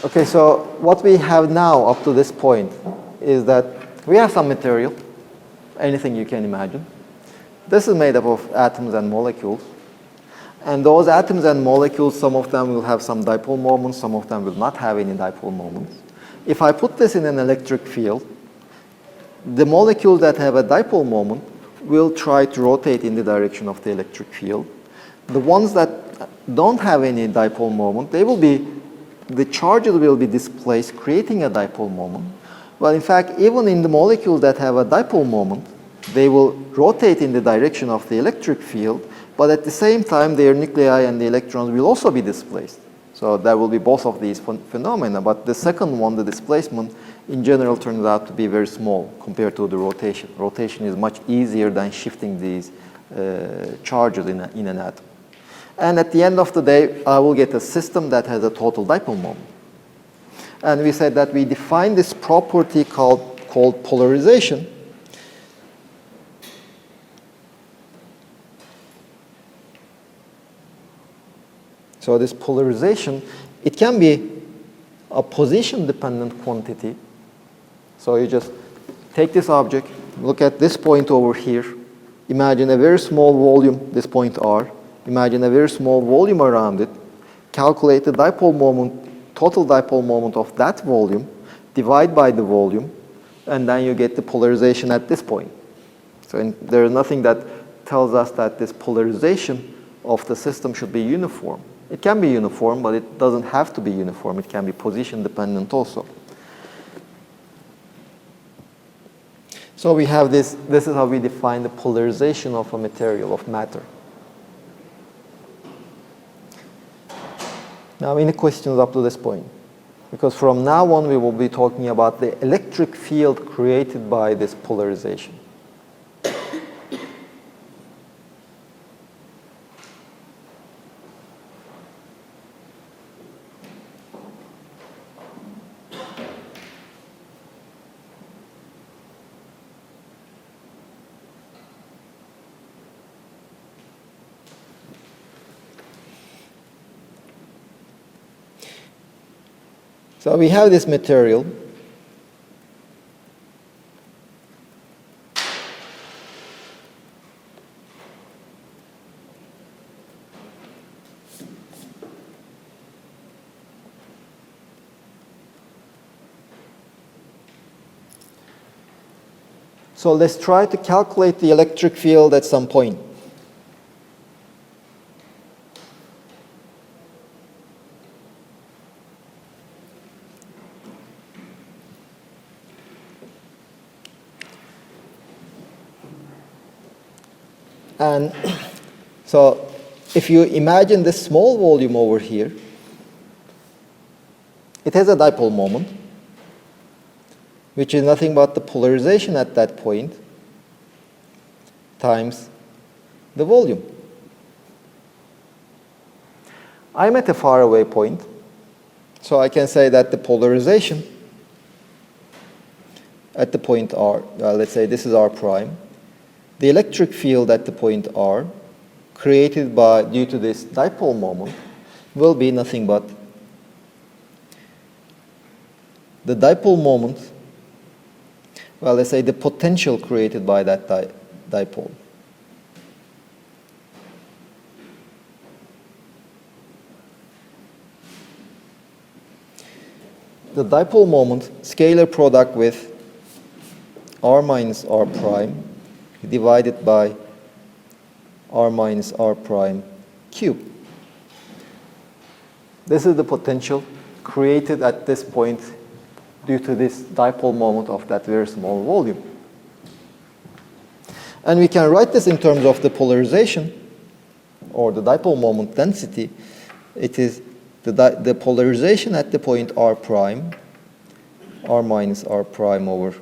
Okay, so what we have now up to this point is that we have some material, anything you can imagine. This is made up of atoms and molecules. And those atoms and molecules, some of them will have some dipole moments, some of them will not have any dipole moments. If I put this in an electric field, the molecules that have a dipole moment will try to rotate in the direction of the electric field. The ones that don't have any dipole moment, the charges will be displaced, creating a dipole moment. Well, in fact, even in the molecules that have a dipole moment, they will rotate in the direction of the electric field, but at the same time, their nuclei and the electrons will also be displaced. So there will be both of these phenomena, but the second one, the displacement, in general turns out to be very small compared to the rotation. Rotation is much easier than shifting these charges in an atom. And at the end of the day, I will get a system that has a total dipole moment. And we said that we define this property called polarization. So this polarization, it can be a position-dependent quantity. So you just take this object, look at this point over here, imagine a very small volume, this point R, imagine a very small volume around it, calculate the dipole moment, total dipole moment of that volume, divide by the volume, and then you get the polarization at this point. So there is nothing that tells us that this polarization of the system should be uniform. It can be uniform, but it doesn't have to be uniform. It can be position dependent also. So we have this is how we define the polarization of a material, of matter. Now, any questions up to this point? Because from now on, we will be talking about the electric field created by this polarization. So we have this material. So let's try to calculate the electric field at some point. And so if you imagine this small volume over here, it has a dipole moment, which is nothing but the polarization at that point times the volume. I'm at a faraway point, so I can say that the polarization at the point R, let's say this is R prime, the electric field at the point R, created due to this dipole moment, will be nothing but the dipole moment, well, let's say the potential created by that dipole. The dipole moment, scalar product with R minus R prime, divided by R minus R prime cube. This is the potential created at this point due to this dipole moment of that very small volume. And we can write this in terms of the polarization or the dipole moment density. It is the polarization at the point R prime, R minus R prime over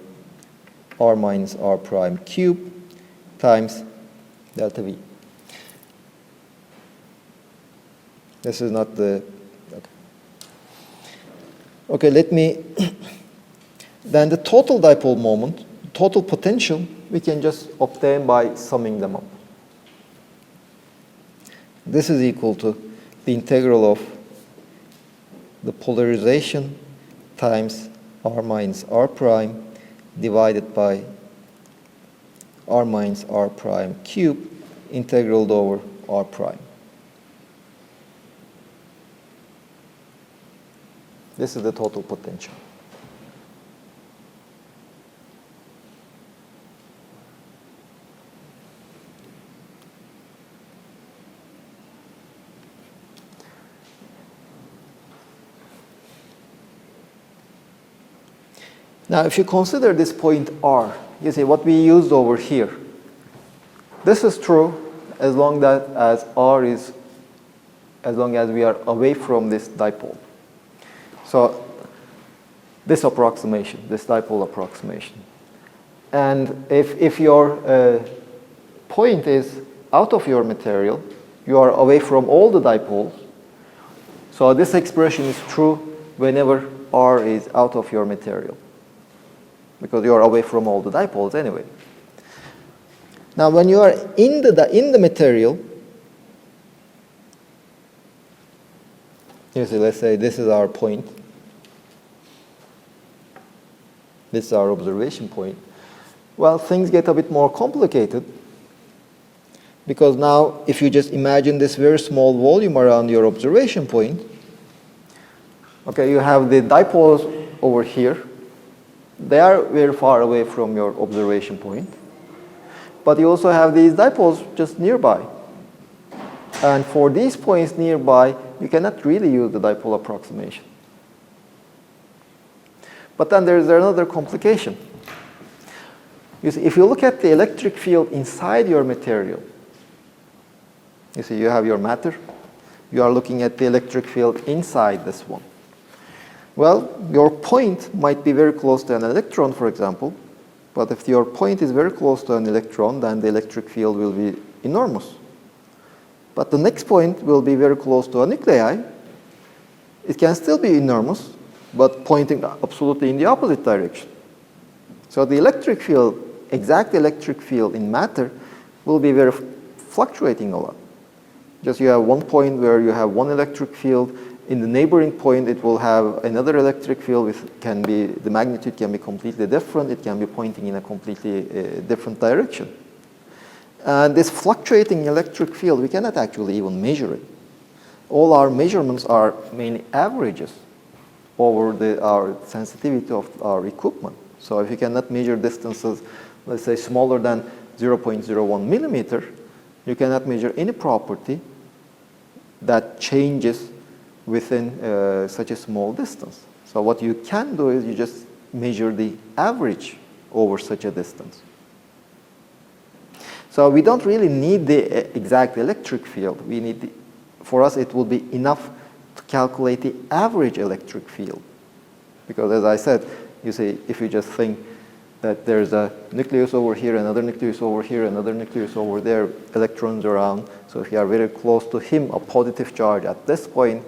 R minus R prime cube times delta V. This is not the, okay, let me, then the total dipole moment, total potential, we can just obtain by summing them up. This is equal to the integral of the polarization times r minus r prime divided by r minus r prime cube integraled over r prime. This is the total potential. Now, if you consider this point R, you see what we used over here. This is true as long as R is, as long as we are away from this dipole. So this approximation, this dipole approximation. And if your point is out of your material, you are away from all the dipoles. So this expression is true whenever R is out of your material, because you are away from all the dipoles anyway. Now, when you are in the material, you see, let's say this is our point. This is our observation point. Well, things get a bit more complicated, because now if you just imagine this very small volume around your observation point, okay, you have the dipoles over here. They are very far away from your observation point. But you also have these dipoles just nearby. And for these points nearby, you cannot really use the dipole approximation. But then there is another complication. You see, if you look at the electric field inside your material, you see, you have your matter. You are looking at the electric field inside this one. Well, your point might be very close to an electron, for example, but if your point is very close to an electron, then the electric field will be enormous. But the next point will be very close to a nuclei. It can still be enormous, but pointing absolutely in the opposite direction. So the electric field, exact electric field in matter, will be very fluctuating a lot. Just you have one point where you have one electric field. In the neighboring point, it will have another electric field, which can be, the magnitude can be completely different. It can be pointing in a completely different direction. And this fluctuating electric field, we cannot actually even measure it. All our measurements are mainly averages over our sensitivity of our equipment. So if you cannot measure distances, let's say smaller than 0.01 millimeter, you cannot measure any property that changes within such a small distance. So what you can do is you just measure the average over such a distance. So we don't really need the exact electric field. We need for us, it will be enough to calculate the average electric field. Because as I said, you see, if you just think that there's a nucleus over here, another nucleus over here, another nucleus over there, electrons around. So if you are very close to him, a positive charge at this point,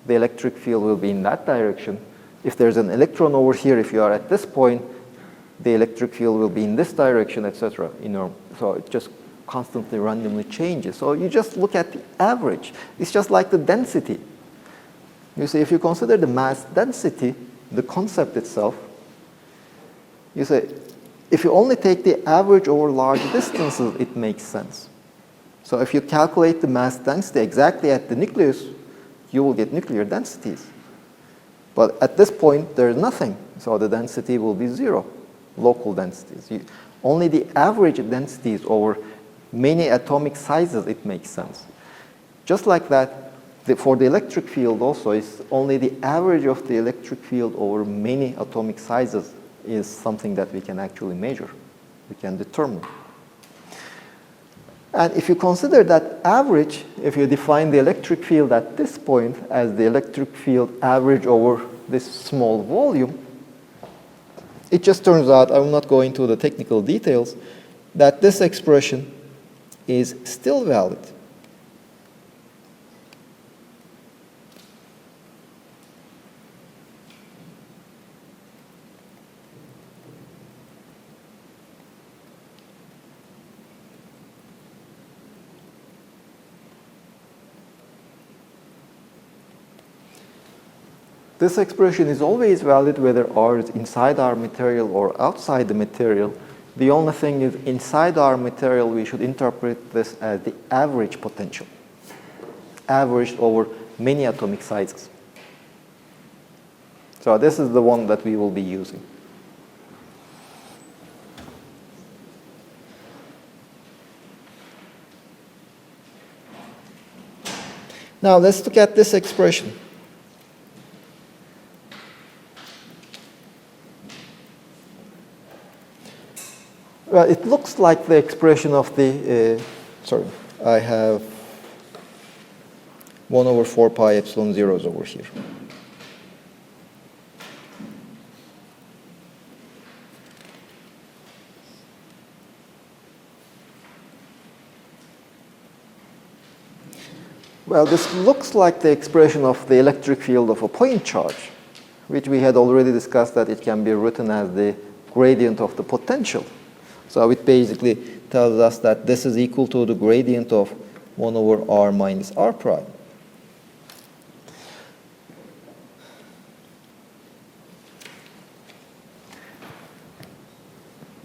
the electric field will be in that direction. If there's an electron over here, if you are at this point, the electric field will be in this direction, etc. So it just constantly randomly changes. So you just look at the average. It's just like the density. You see, if you consider the mass density, the concept itself, you say, if you only take the average over large distances, it makes sense. So if you calculate the mass density exactly at the nucleus, you will get nuclear densities. But at this point, there's nothing. So the density will be zero, local densities. Only the average densities over many atomic sizes, it makes sense. Just like that, for the electric field also, it's only the average of the electric field over many atomic sizes is something that we can actually measure, we can determine. And if you consider that average, if you define the electric field at this point as the electric field average over this small volume, it just turns out, I will not go into the technical details, that this expression is still valid. This expression is always valid whether R is inside our material or outside the material. The only thing is, inside our material, we should interpret this as the average potential, averaged over many atomic sizes. So this is the one that we will be using. Now let's look at this expression. Well, it looks like the expression of the, I have 1 over 4 pi epsilon zeros over here. Well, this looks like the expression of the electric field of a point charge, which we had already discussed that it can be written as the gradient of the potential. So it basically tells us that this is equal to the gradient of 1 over r minus r prime.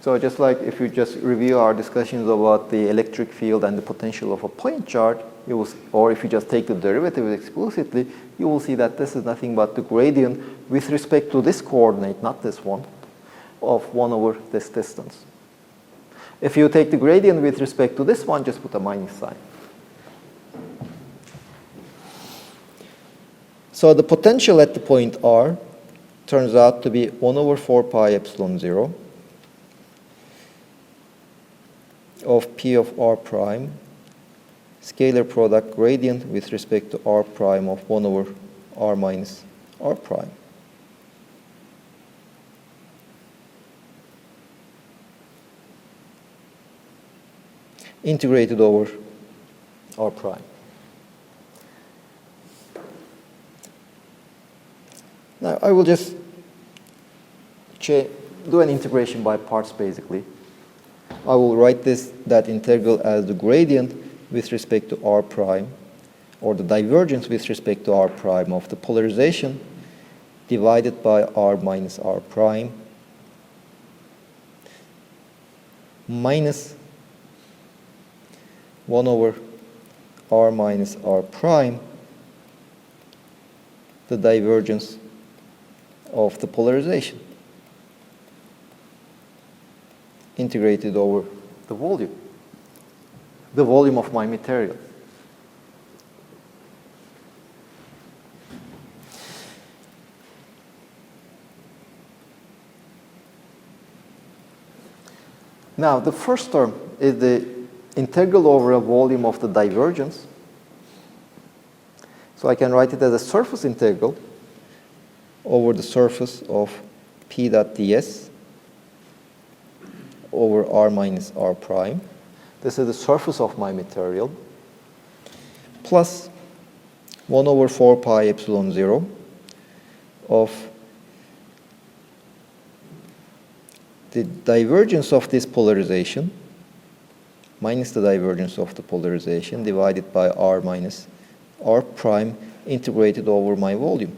So just like if you just review our discussions about the electric field and the potential of a point charge, you will, or if you just take the derivative explicitly, you will see that this is nothing but the gradient with respect to this coordinate, not this one, of 1 over this distance. If you take the gradient with respect to this one, just put a minus sign. So the potential at the point R turns out to be 1 over 4 pi epsilon 0 of P of r prime, scalar product gradient with respect to r prime of 1 over r minus r prime. Integrated over r prime. Now I will just do an integration by parts basically. I will write that integral as the gradient with respect to r prime, or the divergence with respect to r prime of the polarization divided by r minus r prime minus 1 over r minus r prime, the divergence of the polarization, integrated over the volume of my material. Now, the first term is the integral over a volume of the divergence. So I can write it as a surface integral over the surface of P dot ds over r minus r prime. This is the surface of my material, plus 1 over 4 pi epsilon 0 of the divergence of this polarization minus the divergence of the polarization divided by r minus r prime integrated over my volume.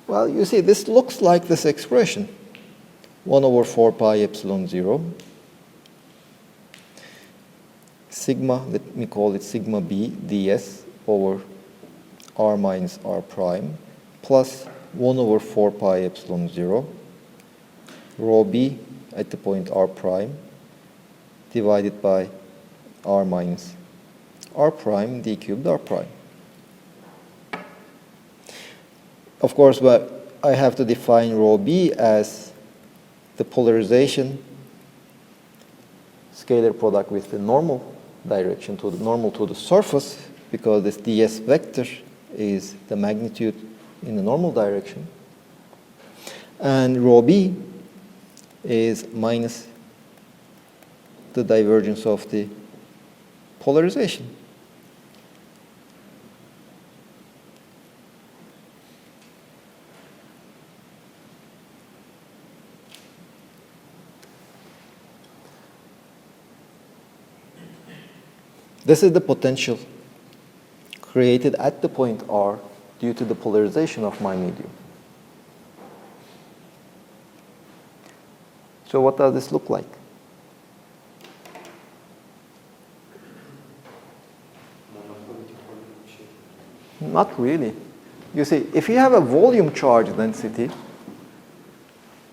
Well, you see, this looks like this expression, 1 over 4 pi epsilon 0, sigma, let me call it sigma b ds over r minus r prime, plus 1 over 4 pi epsilon 0, rho b at the point r prime, divided by r minus r prime d cubed r prime. Of course, but I have to define rho b as the polarization scalar product with the normal direction to the normal to the surface, because this ds vector is the magnitude in the normal direction. And rho b is minus the divergence of the polarization. This is the potential created at the point R due to the polarization of my medium. So what does this look like? Not really. You see, if you have a volume charge density,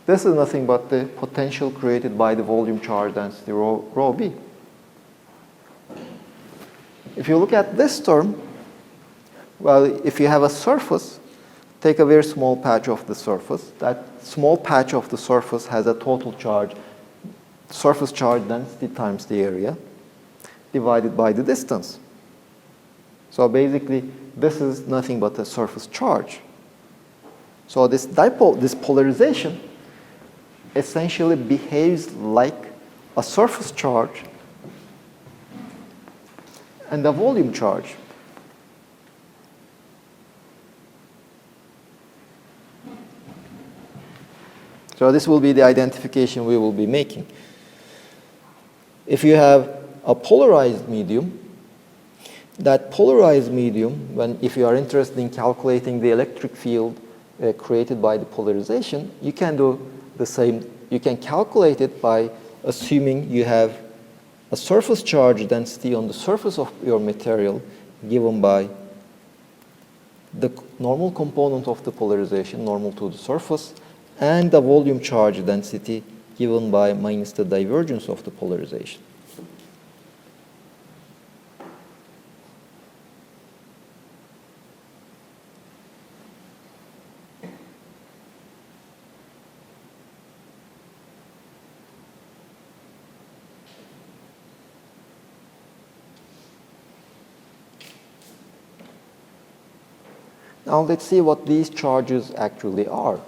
this is nothing but the potential created by the volume charge density rho b. If you look at this term, well, if you have a surface, take a very small patch of the surface. That small patch of the surface has a total charge, surface charge density times the area, divided by the distance. So basically, this is nothing but a surface charge. So this dipole, this polarization, essentially behaves like a surface charge and a volume charge. So this will be the identification we will be making. If you have a polarized medium, that polarized medium, if you are interested in calculating the electric field created by the polarization, you can do the same. You can calculate it by assuming you have a surface charge density on the surface of your material given by the normal component of the polarization, normal to the surface, and the volume charge density given by minus the divergence of the polarization. Now let's see what these charges actually are.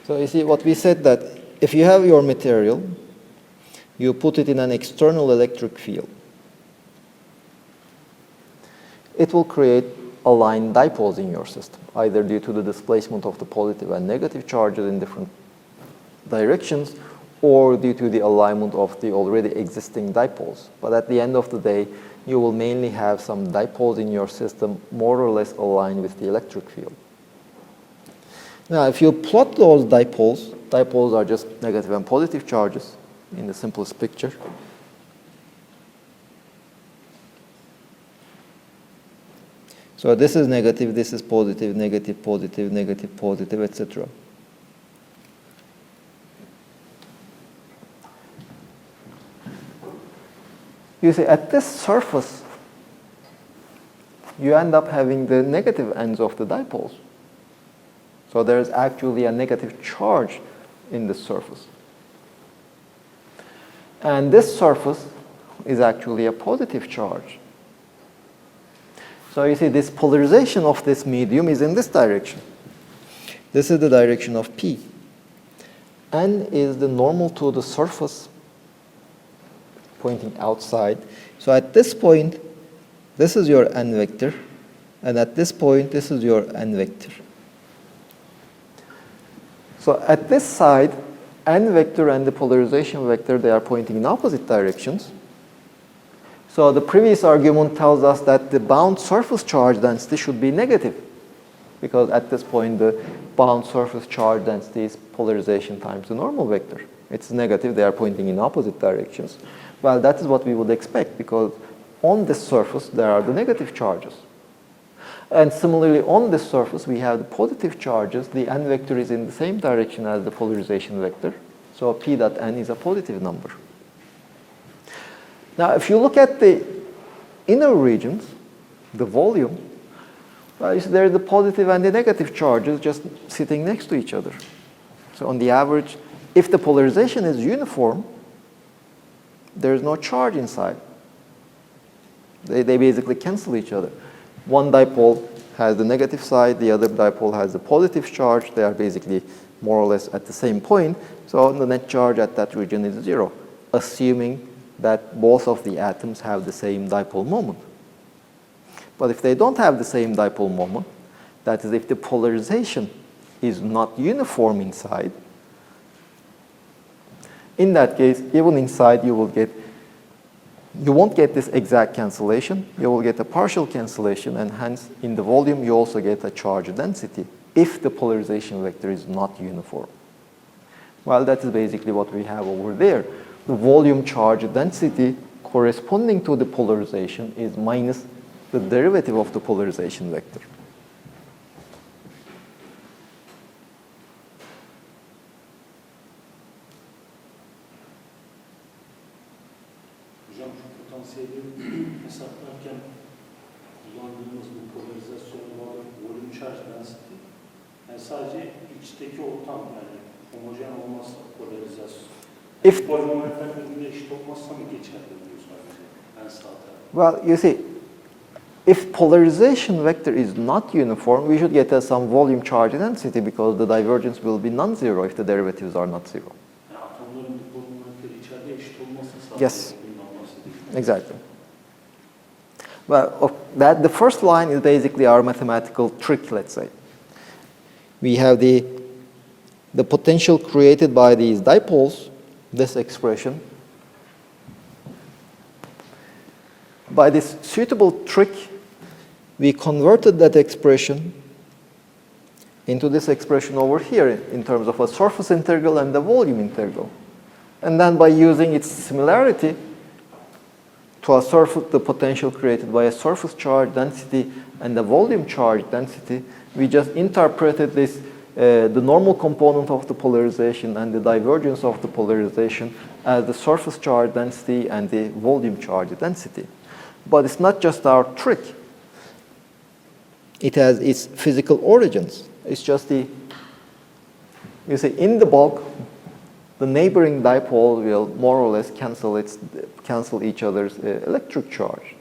So you see what we said, that if you have your material, you put it in an external electric field. It will create aligned dipoles in your system, either due to the displacement of the positive and negative charges in different directions, or due to the alignment of the already existing dipoles. But at the end of the day, you will mainly have some dipoles in your system more or less aligned with the electric field. Now, if you plot those dipoles, dipoles are just negative and positive charges in the simplest picture. So this is negative, this is positive, negative, positive, negative, positive, etc. You see, at this surface, you end up having the negative ends of the dipoles. So there is actually a negative charge in this surface. And this surface is actually a positive charge. So you see, this polarization of this medium is in this direction. This is the direction of P. N is the normal to the surface pointing outside. So at this point, this is your N vector, and at this point, this is your N vector. So at this side, N vector and the polarization vector, they are pointing in opposite directions. So the previous argument tells us that the bound surface charge density should be negative, because at this point, the bound surface charge density is polarization times the normal vector. It's negative, they are pointing in opposite directions. Well, that is what we would expect, because on this surface, there are the negative charges. And similarly, on this surface, we have the positive charges. The N vector is in the same direction as the polarization vector. So P dot N is a positive number. Now, if you look at the inner regions, the volume, well, there are the positive and the negative charges just sitting next to each other. So on the average, if the polarization is uniform, there is no charge inside. They basically cancel each other. One dipole has the negative side, the other dipole has the positive charge. They are basically more or less at the same point. So the net charge at that region is 0, assuming that both of the atoms have the same dipole moment. But if they don't have the same dipole moment, that is, if the polarization is not uniform inside, in that case, even inside, you will get you won't get this exact cancellation. You will get a partial cancellation, and hence in the volume you also get a charge density if the polarization vector is not uniform. Well, that is basically what we have over there. The volume charge density corresponding to the polarization is minus the derivative of the polarization vector. Hocam şu potansiyeli hesaplarken kullandığımız bu polarizasyona bağlı volume charge density, yani sadece içteki ortam, yani homojen olmazsa polarizasyon. Polimerler birbirine eşit olmazsa mı geçerli diyor sadece? En sağ taraf. Well, you see, if polarization vector is not uniform, we should get some volume charge density because the divergence will be non-zero if the derivatives are not zero. Yani atomların polimerleri içeride eşit olmazsa sadece Yes. Exactly. Well, the first line is basically our mathematical trick, let's say. We have the potential created by these dipoles, this expression. By this suitable trick, we converted that expression into this expression over here in terms of a surface integral and the volume integral. And then by using its similarity to a surface, the potential created by a surface charge density and the volume charge density, we just interpreted this, the normal component of the polarization and the divergence of the polarization as the surface charge density and the volume charge density. But it's not just our trick. It has its physical origins. It's just you see, in the bulk, the neighboring dipole will more or less cancel each other's electric charge.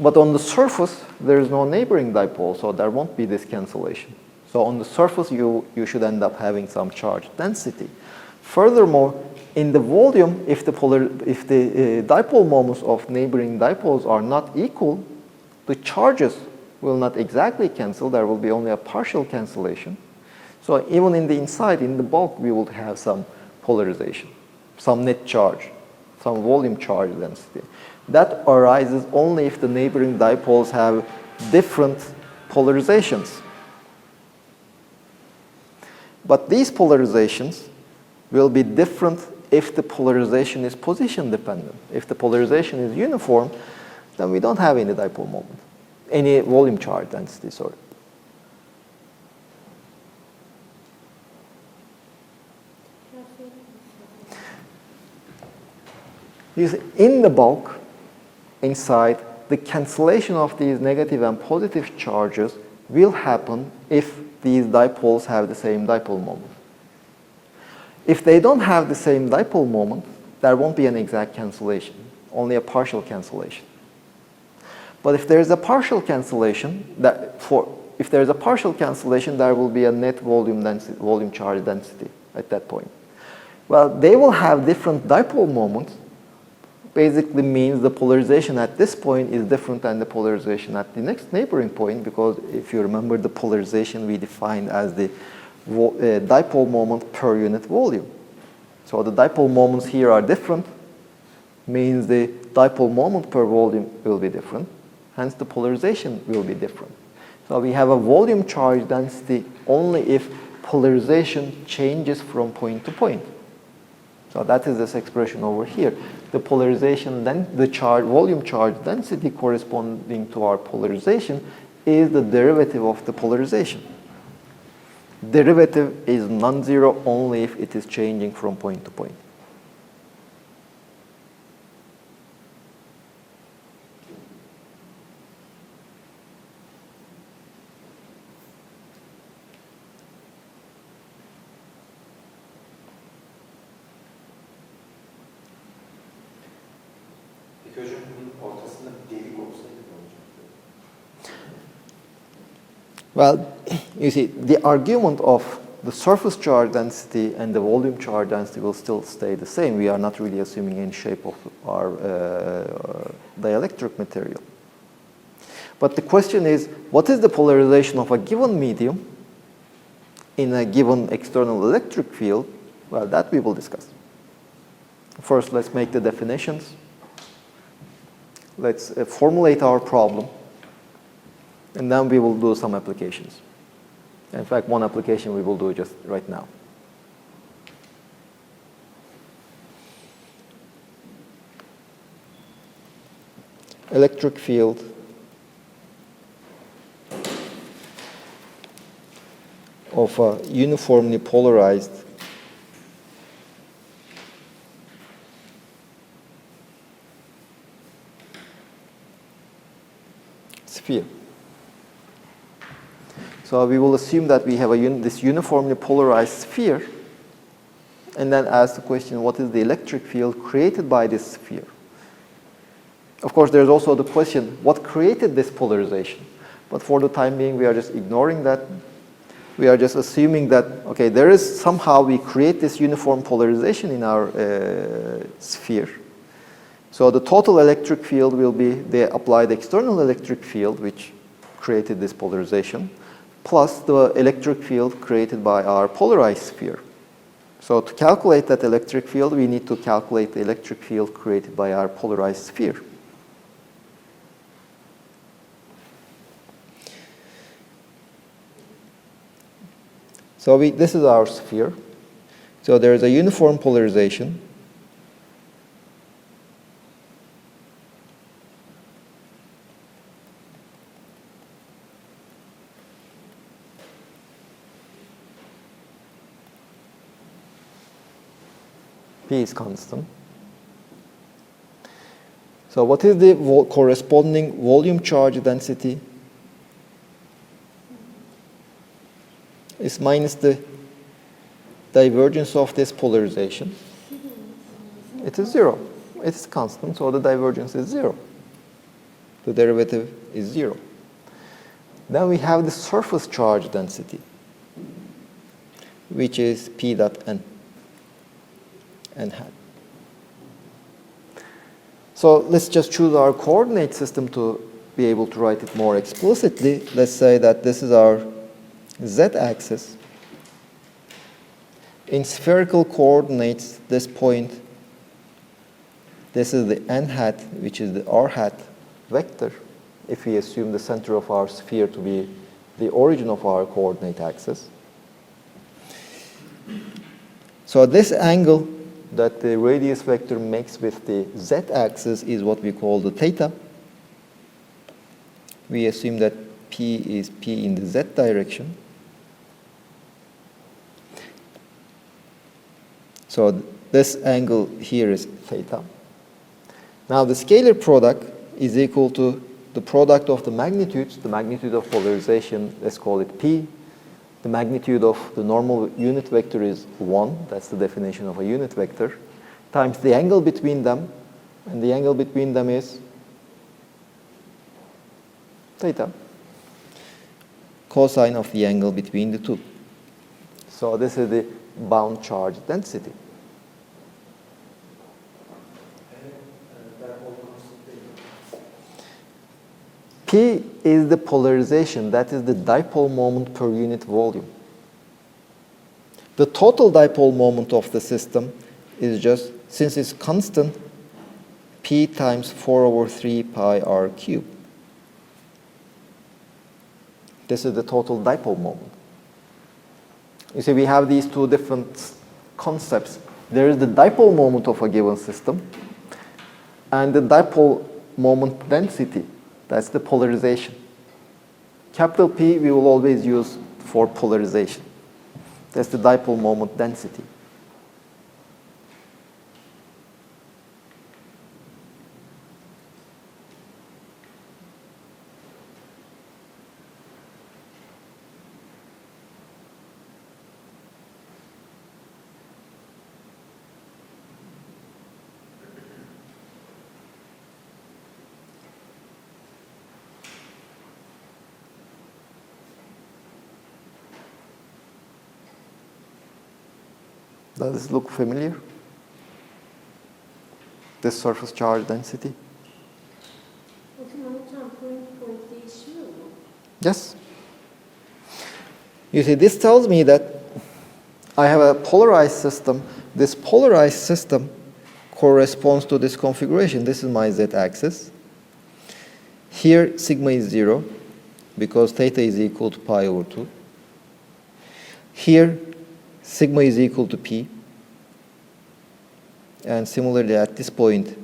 But on the surface, there is no neighboring dipole, so there won't be this cancellation. So on the surface, you should end up having some charge density. Furthermore, in the volume, if the dipole moments of neighboring dipoles are not equal, the charges will not exactly cancel. There will be only a partial cancellation. So even in the inside, in the bulk, we will have some polarization, some net charge, some volume charge density. That arises only if the neighboring dipoles have different polarizations. But these polarizations will be different if the polarization is position dependent. If the polarization is uniform, then we don't have any dipole moment, any volume charge density, sorry. You see, in the bulk, inside, the cancellation of these negative and positive charges will happen if these dipoles have the same dipole moment. If they don't have the same dipole moment, there won't be an exact cancellation, only a partial cancellation. But if there is a partial cancellation, there will be a net volume density, volume charge density at that point. Well, they will have different dipole moments. Basically means the polarization at this point is different than the polarization at the next neighboring point, because if you remember the polarization we defined as the dipole moment per unit volume. So the dipole moments here are different, means the dipole moment per volume will be different, hence the polarization will be different. So we have a volume charge density only if polarization changes from point to point. So that is this expression over here. The polarization, then the volume charge density corresponding to our polarization is the derivative of the polarization. Derivative is non-zero only if it is changing from point to point. Well, you see, the argument of the surface charge density and the volume charge density will still stay the same. We are not really assuming any shape of our dielectric material. But the question is, what is the polarization of a given medium in a given external electric field? Well, that we will discuss. First, let's make the definitions. Let's formulate our problem, and then we will do some applications. In fact, one application we will do just right now. Electric field of a uniformly polarized sphere. So we will assume that we have this uniformly polarized sphere, and then ask the question, what is the electric field created by this sphere? Of course, there's also the question, what created this polarization? But for the time being, we are just ignoring that. We are just assuming that, okay, there is somehow we create this uniform polarization in our sphere. So the total electric field will be the applied external electric field, which created this polarization, plus the electric field created by our polarized sphere. So to calculate that electric field, we need to calculate the electric field created by our polarized sphere. So this is our sphere. So there is a uniform polarization. P is constant. So what is the corresponding volume charge density? It's minus the divergence of this polarization. It is 0. It is constant, so the divergence is 0. The derivative is 0. Then we have the surface charge density, which is P dot n. N hat. So let's just choose our coordinate system to be able to write it more explicitly. Let's say that this is our z-axis. In spherical coordinates, this point, this is the n hat, which is the r hat vector, if we assume the center of our sphere to be the origin of our coordinate axis. So this angle that the radius vector makes with the z-axis is what we call the theta. We assume that P is P in the z direction. So this angle here is theta. Now the scalar product is equal to the product of the magnitudes, the magnitude of polarization, let's call it P. The magnitude of the normal unit vector is 1, that's the definition of a unit vector, times the angle between them, and the angle between them is theta, cosine of the angle between the two. So this is the bound charge density. P is the polarization, that is the dipole moment per unit volume. The total dipole moment of the system is just, since it's constant, P times 4/3 pi r cubed. This is the total dipole moment. You see, we have these two different concepts. There is the dipole moment of a given system, and the dipole moment density. That's the polarization. Capital P we will always use for polarization. That's the dipole moment density. Does this look familiar? This surface charge density? Yes. You see, this tells me that I have a polarized system. This polarized system corresponds to this configuration. This is my z-axis. Here, sigma is 0, because theta is equal to pi over 2. Here, sigma is equal to p. And similarly, at this point,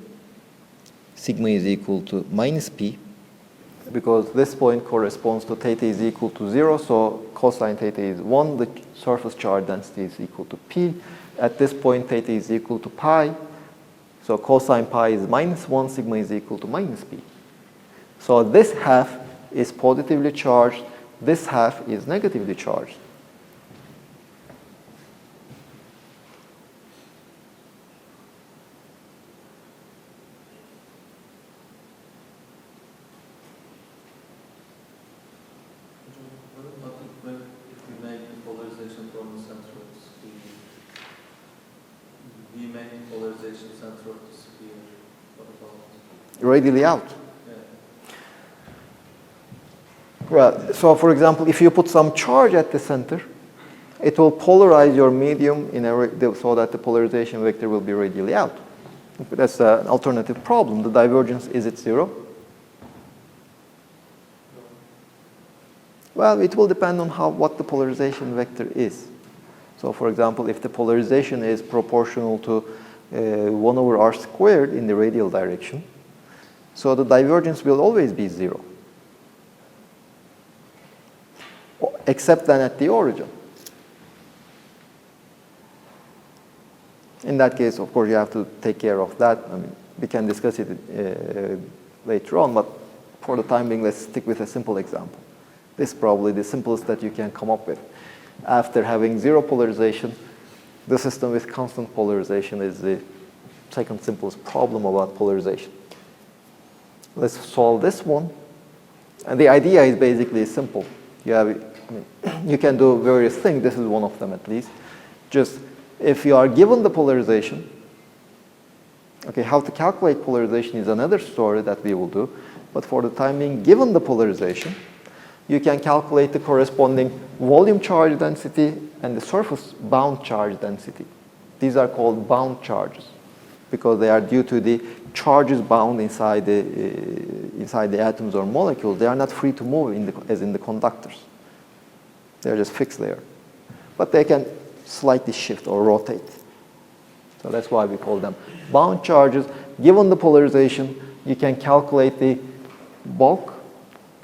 sigma is equal to minus p, because this point corresponds to theta is equal to 0, so cosine theta is 1, the surface charge density is equal to p. At this point, theta is equal to pi, so cosine pi is minus 1, sigma is equal to minus p. So this half is positively charged, this half is negatively charged. If we make the polarization from the center of the sphere, we make the polarization center of the sphere, what about? Radially out. Yeah. Well, so for example, if you put some charge at the center, it will polarize your medium in so that the polarization vector will be radially out. That's an alternative problem. The divergence, is it 0? Well, it will depend on what the polarization vector is. So for example, if the polarization is proportional to 1 over r squared in the radial direction, so the divergence will always be 0. Except then at the origin. In that case, of course, you have to take care of that. I mean, we can discuss it later on, but for the time being, let's stick with a simple example. This is probably the simplest that you can come up with. After having 0 polarization, the system with constant polarization is the second simplest problem about polarization. Let's solve this one. And the idea is basically simple. You can do various things. This is one of them at least. Just if you are given the polarization, okay, how to calculate polarization is another story that we will do. But for the time being, given the polarization, you can calculate the corresponding volume charge density and the surface bound charge density. These are called bound charges because they are due to the charges bound inside the atoms or molecules. They are not free to move as in the conductors. They're just fixed there. But they can slightly shift or rotate. So that's why we call them bound charges. Given the polarization, you can calculate the bulk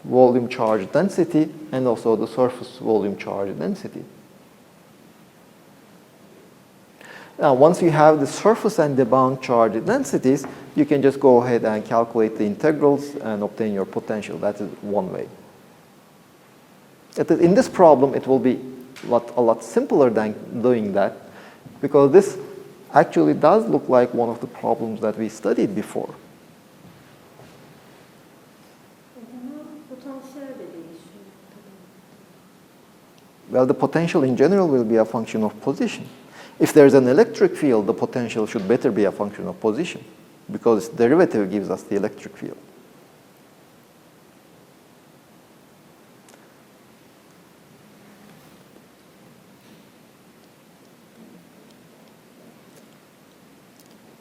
volume charge density and also the surface volume charge density. Now, once you have the surface and the bound charge densities, you can just go ahead and calculate the integrals and obtain your potential. That is one way. In this problem, it will be a lot simpler than doing that because this actually does look like one of the problems that we studied before. Well, the potential in general will be a function of position. If there's an electric field, the potential should better be a function of position because its derivative gives us the electric field.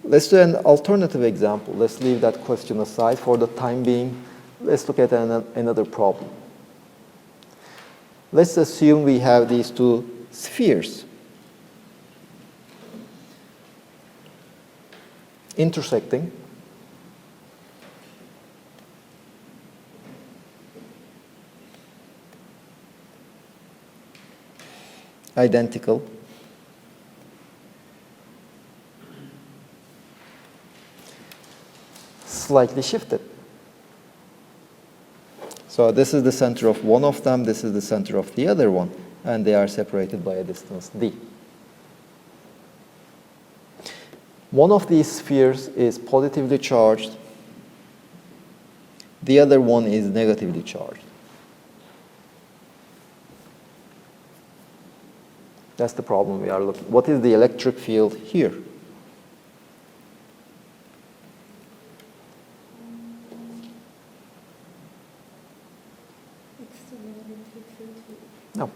Let's do an alternative example. Let's leave that question aside for the time being. Let's look at another problem. Let's assume we have these two spheres intersecting identical slightly shifted. So this is the center of one of them, this is the center of the other one, and they are separated by a distance d. One of these spheres is positively charged, the other one is negatively charged. That's the problem we are looking at. What is the electric field here? No.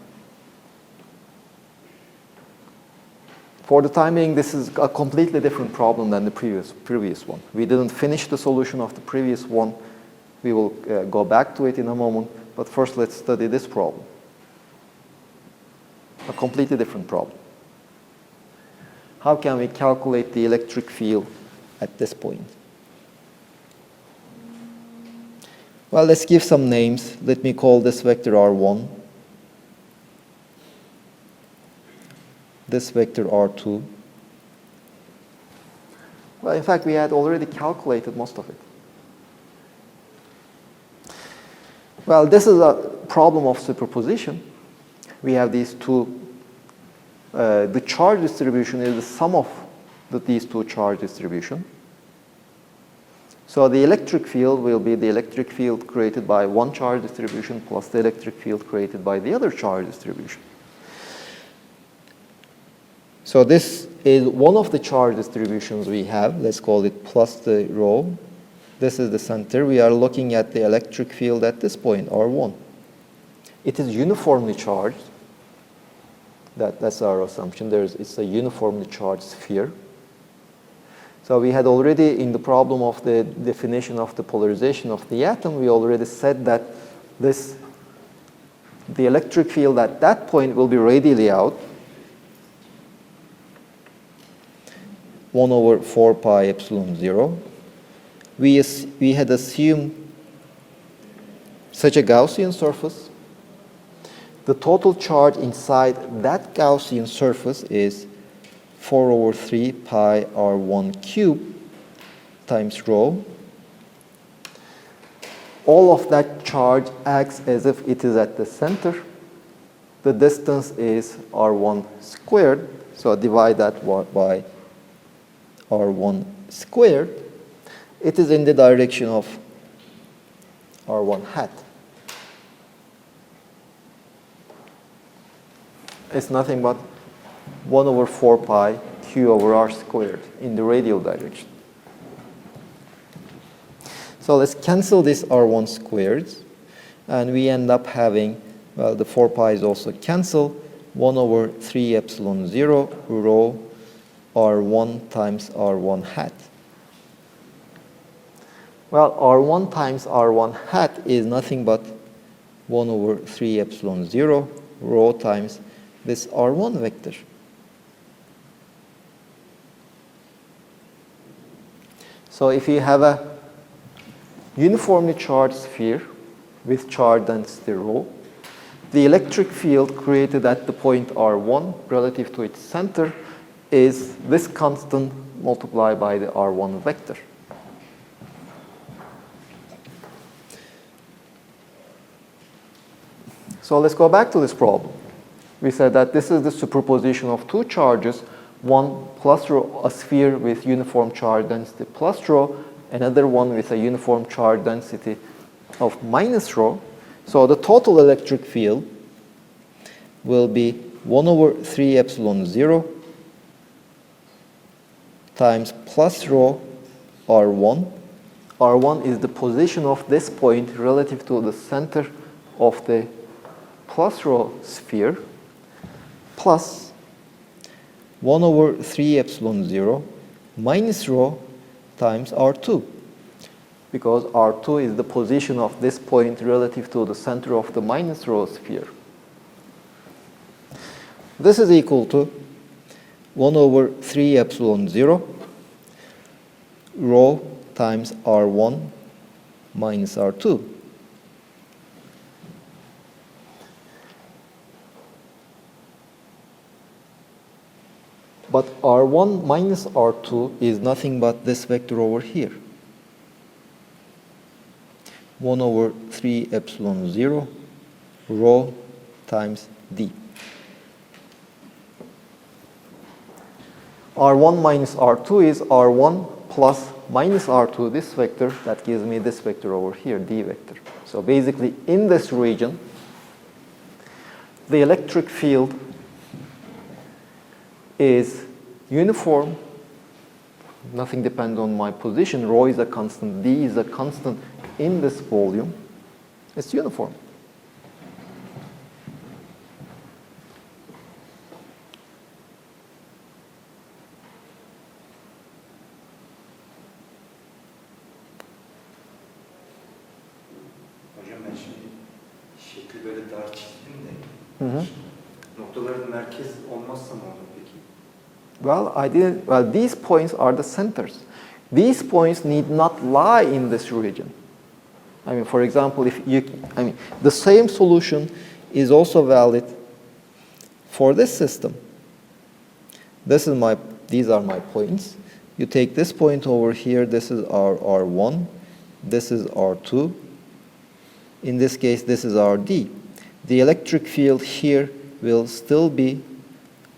For the time being, this is a completely different problem than the previous one. We didn't finish the solution of the previous one. We will go back to it in a moment, but first let's study this problem. A completely different problem. How can we calculate the electric field at this point? Well, let's give some names. Let me call this vector R1, this vector R2. Well, in fact, we had already calculated most of it. Well, this is a problem of superposition. We have these two. The charge distribution is the sum of these two charge distributions. So the electric field will be the electric field created by one charge distribution plus the electric field created by the other charge distribution. So this is one of the charge distributions we have. Let's call it plus the rho. This is the center. We are looking at the electric field at this point, R1. It is uniformly charged. That's our assumption. It's a uniformly charged sphere. So we had already, in the problem of the definition of the polarization of the atom, we already said that the electric field at that point will be radially out, 1 over 4 pi epsilon 0. We had assumed such a Gaussian surface. The total charge inside that Gaussian surface is 4 over 3 pi R1 cube times rho. All of that charge acts as if it is at the center. The distance is R1 squared, so divide that by R1 squared. It is in the direction of R1 hat. It's nothing but 1 over 4 pi q over r squared in the radial direction. So let's cancel this r1 squareds, and we end up having, well, the 4 pi is also cancel, 1 over 3 epsilon 0 rho r1 times r1 hat. Well, r1 times r1 hat is nothing but 1 over 3 epsilon 0 rho times this r1 vector. So if you have a uniformly charged sphere with charge density rho, the electric field created at the point R1 relative to its center is this constant multiplied by the R1 vector. So let's go back to this problem. We said that this is the superposition of two charges, one plus rho, a sphere with uniform charge density plus rho, another one with a uniform charge density of minus rho. So the total electric field will be 1 over 3 epsilon 0 times plus rho R1. R1 is the position of this point relative to the center of the plus rho sphere, plus 1 over 3 epsilon 0 minus rho times R2, because R2 is the position of this point relative to the center of the minus rho sphere. This is equal to 1 over 3 epsilon 0 rho times R1 minus R2. But R1 minus R2 is nothing but this vector over here. 1 over 3 epsilon 0 rho times D. R1 minus R2 is R1 plus minus R2, this vector, that gives me this vector over here, D vector. So basically, in this region, the electric field is uniform. Nothing depends on my position. Rho is a constant, D is a constant in this volume. It's uniform. Hocam ben şimdi şekli böyle dar çizdim de Hı hı. noktaların merkez olmazsa ne olur peki? Well, I didn't. Well, these points are the centers. These points need not lie in this region. I mean, for example, if you, I mean, the same solution is also valid for this system. These are my points. You take this point over here, this is our R1, this is R2. In this case, this is our D. The electric field here will still be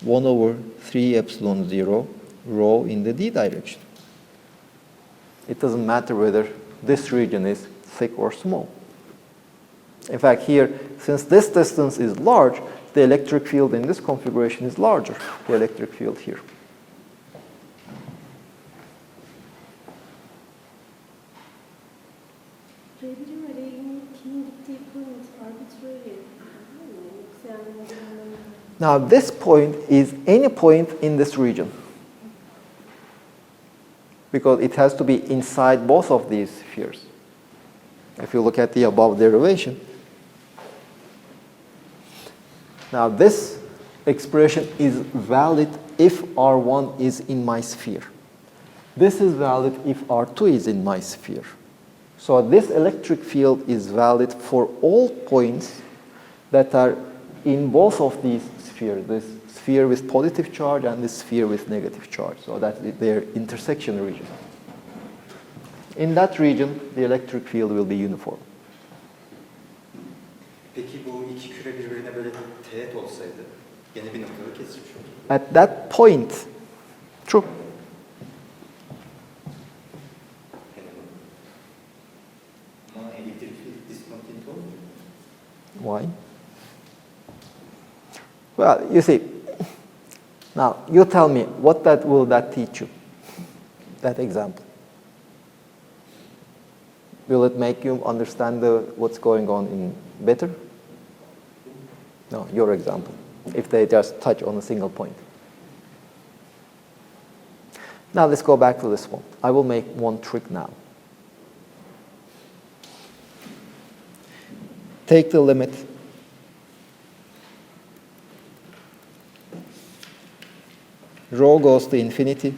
1 over 3 epsilon 0 rho in the D direction. It doesn't matter whether this region is thick or small. In fact, here, since this distance is large, the electric field in this configuration is larger, the electric field here. Birim arayın kimin gittiği point arbitrary. Now, this point is any point in this region, because it has to be inside both of these spheres. If you look at the above derivation, now this expression is valid if R1 is in my sphere. This is valid if R2 is in my sphere. So this electric field is valid for all points that are in both of these spheres, this sphere with positive charge and this sphere with negative charge. So that's their intersection region. In that region, the electric field will be uniform. Peki bu iki küre birbirine böyle teğet olsaydı yeni bir noktada kesişmiş olurdu. At that point, true. Ama elektrik field discontinent olmuyor. Why? Well, you see, now you tell me what will that teach you, that example. Will it make you understand what's going on in better? No, your example, if they just touch on a single point. Now let's go back to this one. I will make one trick now. Take the limit rho goes to infinity,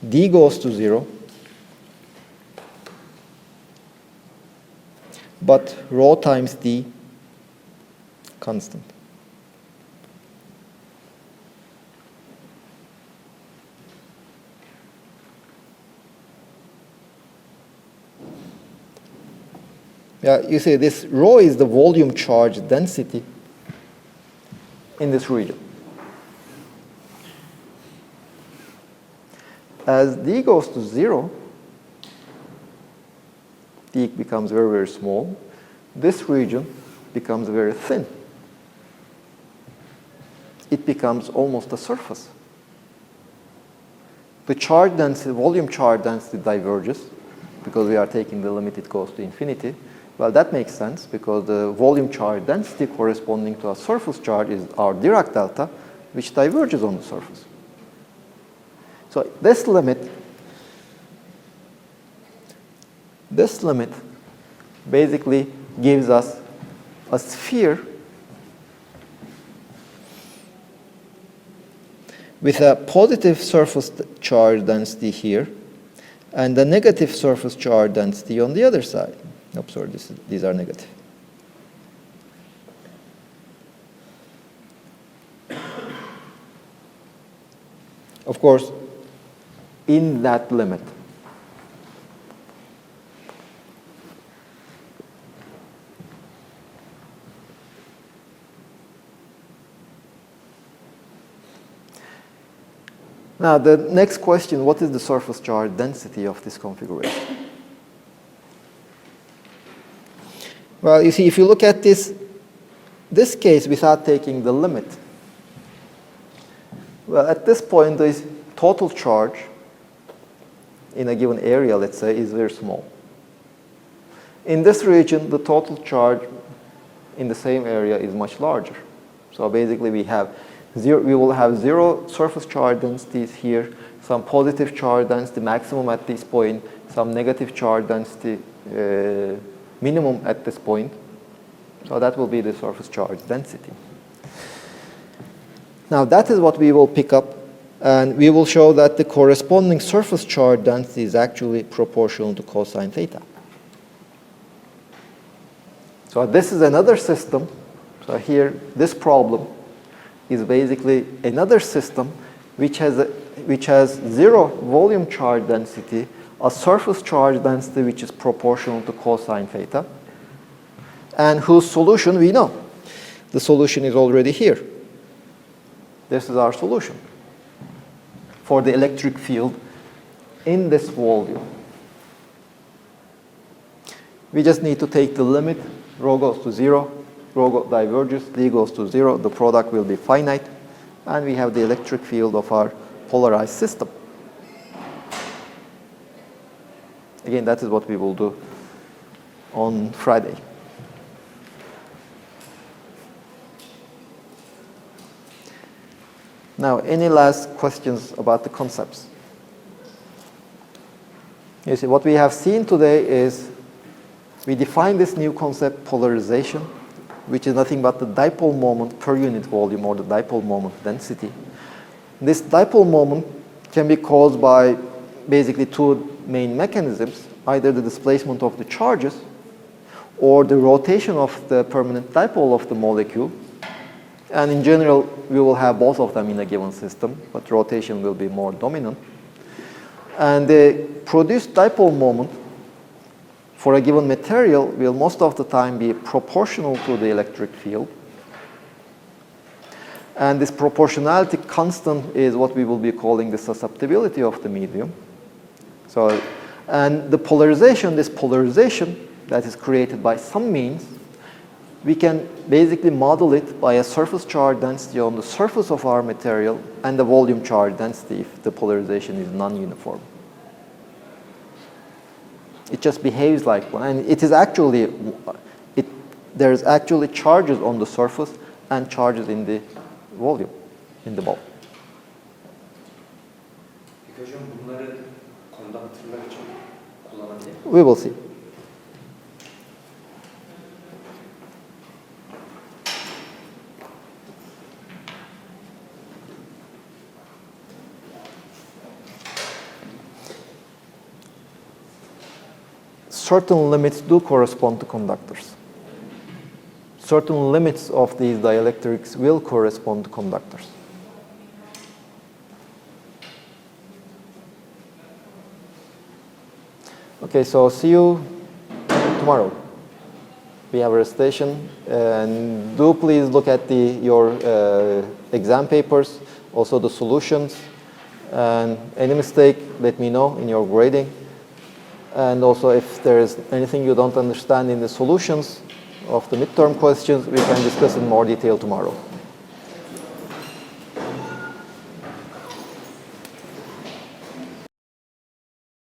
d goes to 0, but rho times d constant. Yeah, you see this rho is the volume charge density in this region. As d goes to 0, d becomes very, very small. This region becomes very thin. It becomes almost a surface. The charge density, volume charge density diverges because we are taking the limit it goes to infinity. Well, that makes sense because the volume charge density corresponding to a surface charge is our Dirac delta, which diverges on the surface. So this limit basically gives us a sphere with a positive surface charge density here and a negative surface charge density on the other side. Oops, sorry, these are negative. Of course, in that limit, now the next question, what is the surface charge density of this configuration? Well, you see, if you look at this case without taking the limit, well, at this point, the total charge in a given area, let's say, is very small. In this region, the total charge in the same area is much larger. So basically, we will have 0 surface charge densities here, some positive charge density maximum at this point, some negative charge density minimum at this point. So that will be the surface charge density. Now that is what we will pick up, and we will show that the corresponding surface charge density is actually proportional to cosine theta. So this is another system. So here, this problem is basically another system which has zero volume charge density, a surface charge density which is proportional to cosine theta, and whose solution we know. The solution is already here. This is our solution for the electric field in this volume. We just need to take the limit, rho goes to 0, rho diverges, d goes to 0, the product will be finite, and we have the electric field of our polarized system. Again, that is what we will do on Friday. Now, any last questions about the concepts? You see, what we have seen today is we define this new concept, polarization, which is nothing but the dipole moment per unit volume, or the dipole moment density. This dipole moment can be caused by basically two main mechanisms, either the displacement of the charges or the rotation of the permanent dipole of the molecule. And in general, we will have both of them in a given system, but rotation will be more dominant. And the produced dipole moment for a given material will most of the time be proportional to the electric field. And this proportionality constant is what we will be calling the susceptibility of the medium. So, and the polarization, this polarization that is created by some means, we can basically model it by a surface charge density on the surface of our material and the volume charge density if the polarization is non-uniform. It just behaves like one, and it is actually, there's actually charges on the surface and charges in the volume, in the bulk. Peki hocam bunları kondaktörler için kullanabilir miyim? We will see. Certain limits do correspond to conductors. Certain limits of these dielectrics will correspond to conductors. Okay, so see you tomorrow. We have a recitation, and do please look at your exam papers, also the solutions, and any mistake, let me know in your grading. And also, if there is anything you don't understand in the solutions of the midterm questions, we can discuss in more detail tomorrow.